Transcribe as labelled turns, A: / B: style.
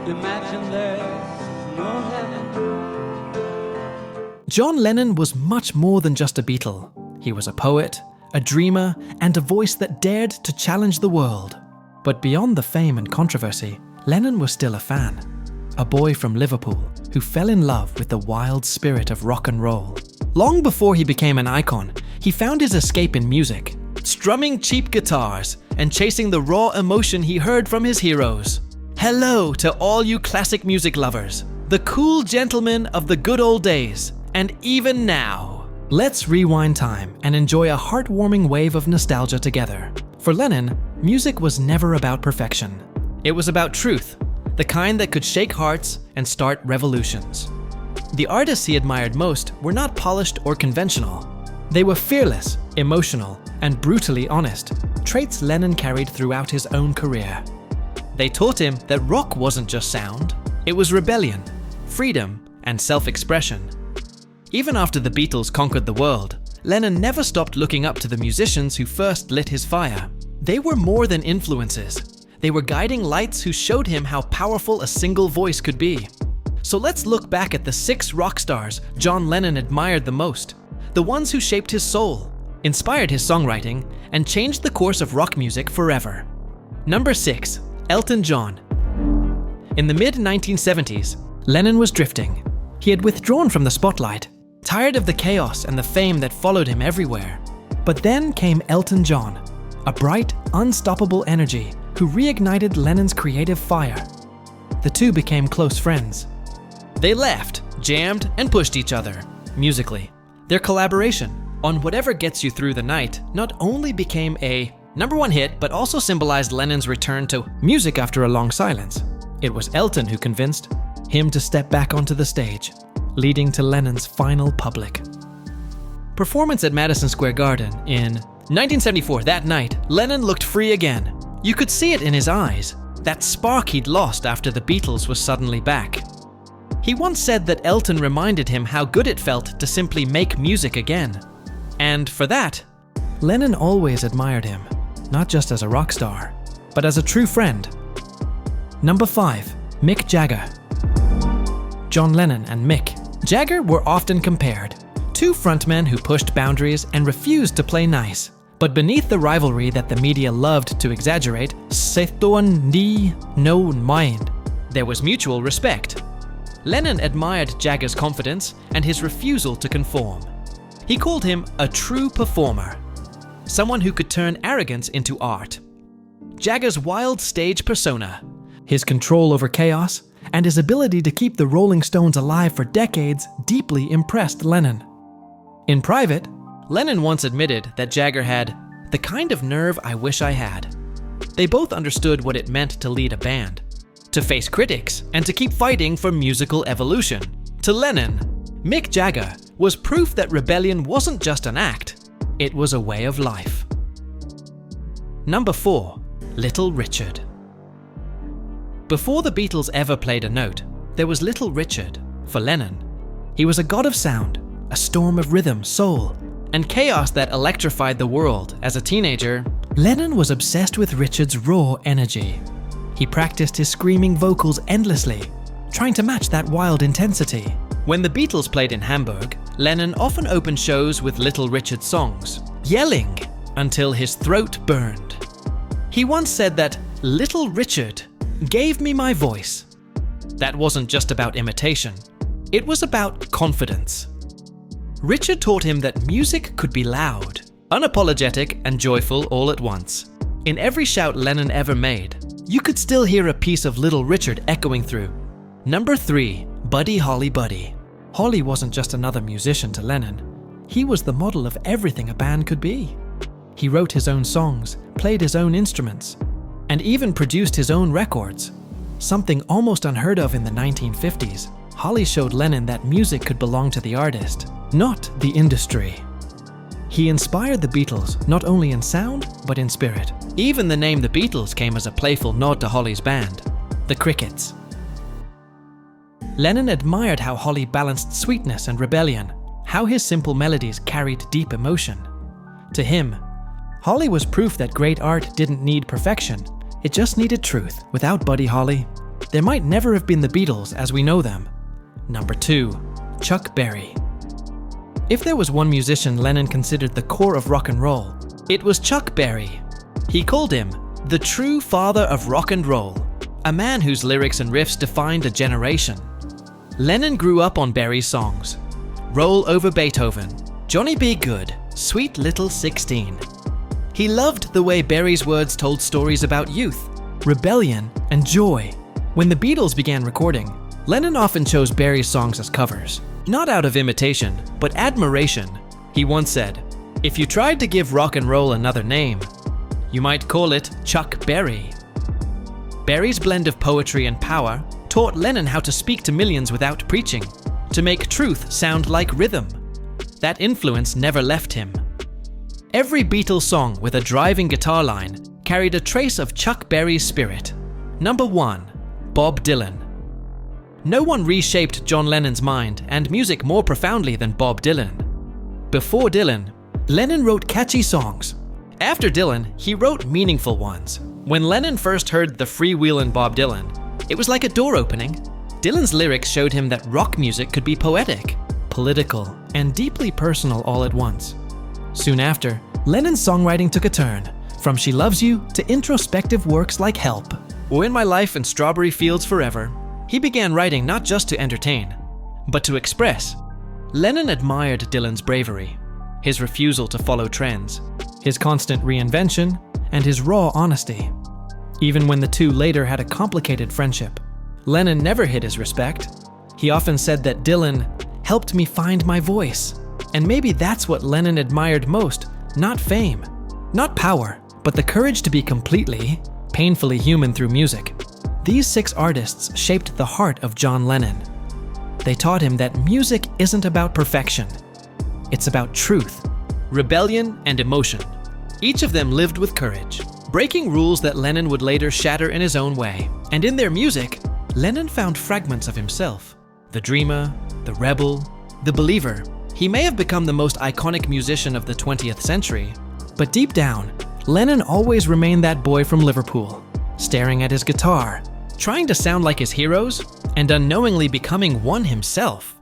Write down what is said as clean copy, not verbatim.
A: Imagine there's no heaven.
B: John Lennon was much more than just a Beatle. He was a poet, a dreamer, and a voice that dared to challenge the world. But beyond the fame and controversy, Lennon was still a fan. A boy from Liverpool who fell in love with the wild spirit of rock and roll. Long before he became an icon, he found his escape in music, strumming cheap guitars and chasing the raw emotion he heard from his heroes. Hello to all you classic music lovers, the cool gentlemen of the good old days, and even now. Let's rewind time and enjoy a heartwarming wave of nostalgia together. For Lennon, music was never about perfection. It was about truth, the kind that could shake hearts and start revolutions. The artists he admired most were not polished or conventional. They were fearless, emotional, and brutally honest, traits Lennon carried throughout his own career. They taught him that rock wasn't just sound, it was rebellion, freedom, and self-expression. Even after the Beatles conquered the world, Lennon never stopped looking up to the musicians who first lit his fire. They were more than influences. They were guiding lights who showed him how powerful a single voice could be. So let's look back at the 6 rock stars John Lennon admired the most, the ones who shaped his soul, inspired his songwriting, and changed the course of rock music forever. Number 6. Elton John. In the mid-1970s, Lennon was drifting. He had withdrawn from the spotlight, tired of the chaos and the fame that followed him everywhere. But then came Elton John, a bright, unstoppable energy who reignited Lennon's creative fire. The two became close friends. They laughed, jammed, and pushed each other, musically. Their collaboration on Whatever Gets You Through the Night not only became a #1 hit, but also symbolized Lennon's return to music after a long silence. It was Elton who convinced him to step back onto the stage, leading to Lennon's final public performance at Madison Square Garden in 1974. That night, Lennon looked free again. You could see it in his eyes, that spark he'd lost after the Beatles was suddenly back. He once said that Elton reminded him how good it felt to simply make music again. And for that, Lennon always admired him, not just as a rock star, but as a true friend. Number 5. Mick Jagger. John Lennon and Mick Jagger were often compared. 2 frontmen who pushed boundaries and refused to play nice. But beneath the rivalry that the media loved to exaggerate, there was mutual respect. Lennon admired Jagger's confidence and his refusal to conform. He called him a true performer, someone who could turn arrogance into art. Jagger's wild stage persona, his control over chaos, and his ability to keep the Rolling Stones alive for decades deeply impressed Lennon. In private, Lennon once admitted that Jagger had the kind of nerve I wish I had. They both understood what it meant to lead a band, to face critics, and to keep fighting for musical evolution. To Lennon, Mick Jagger was proof that rebellion wasn't just an act, it was a way of life. Number 4. Little Richard. Before the Beatles ever played a note, there was Little Richard for Lennon. He was a god of sound, a storm of rhythm, soul, and chaos that electrified the world. As a teenager, Lennon was obsessed with Richard's raw energy. He practiced his screaming vocals endlessly, trying to match that wild intensity. When the Beatles played in Hamburg, Lennon often opened shows with Little Richard songs, yelling until his throat burned. He once said that Little Richard gave me my voice. That wasn't just about imitation, it was about confidence. Richard taught him that music could be loud, unapologetic, and joyful all at once. In every shout Lennon ever made, you could still hear a piece of Little Richard echoing through. Number 3. Buddy Holly Buddy. Holly wasn't just another musician to Lennon. He was the model of everything a band could be. He wrote his own songs, played his own instruments, and even produced his own records. Something almost unheard of in the 1950s. Holly showed Lennon that music could belong to the artist, not the industry. He inspired the Beatles not only in sound, but in spirit. Even the name The Beatles came as a playful nod to Holly's band, the Crickets. Lennon admired how Holly balanced sweetness and rebellion, how his simple melodies carried deep emotion. To him, Holly was proof that great art didn't need perfection, it just needed truth. Without Buddy Holly, there might never have been the Beatles as we know them. Number 2. Chuck Berry. If there was one musician Lennon considered the core of rock and roll, it was Chuck Berry. He called him the true father of rock and roll, a man whose lyrics and riffs defined a generation. Lennon grew up on Berry's songs: Roll Over Beethoven, Johnny B. Good, Sweet Little 16. He loved the way Berry's words told stories about youth, rebellion, and joy. When the Beatles began recording, Lennon often chose Berry's songs as covers, not out of imitation, but admiration. He once said, "If you tried to give rock and roll another name, you might call it Chuck Berry." Berry's blend of poetry and power taught Lennon how to speak to millions without preaching, to make truth sound like rhythm. That influence never left him. Every Beatles song with a driving guitar line carried a trace of Chuck Berry's spirit. Number 1. Bob Dylan. No one reshaped John Lennon's mind and music more profoundly than Bob Dylan. Before Dylan, Lennon wrote catchy songs. After Dylan, he wrote meaningful ones. When Lennon first heard the freewheelin' Bob Dylan, it was like a door opening. Dylan's lyrics showed him that rock music could be poetic, political, and deeply personal all at once. Soon after, Lennon's songwriting took a turn, from She Loves You to introspective works like Help or In My Life and Strawberry Fields Forever. He began writing not just to entertain, but to express. Lennon admired Dylan's bravery, his refusal to follow trends, his constant reinvention, and his raw honesty. Even when the two later had a complicated friendship, Lennon never hid his respect. He often said that Dylan helped me find my voice. And maybe that's what Lennon admired most, not fame, not power, but the courage to be completely, painfully human through music. These 6 artists shaped the heart of John Lennon. They taught him that music isn't about perfection. It's about truth, rebellion, and emotion. Each of them lived with courage, breaking rules that Lennon would later shatter in his own way. And in their music, Lennon found fragments of himself. The dreamer, the rebel, the believer. He may have become the most iconic musician of the 20th century, but deep down, Lennon always remained that boy from Liverpool, staring at his guitar, trying to sound like his heroes, and unknowingly becoming one himself.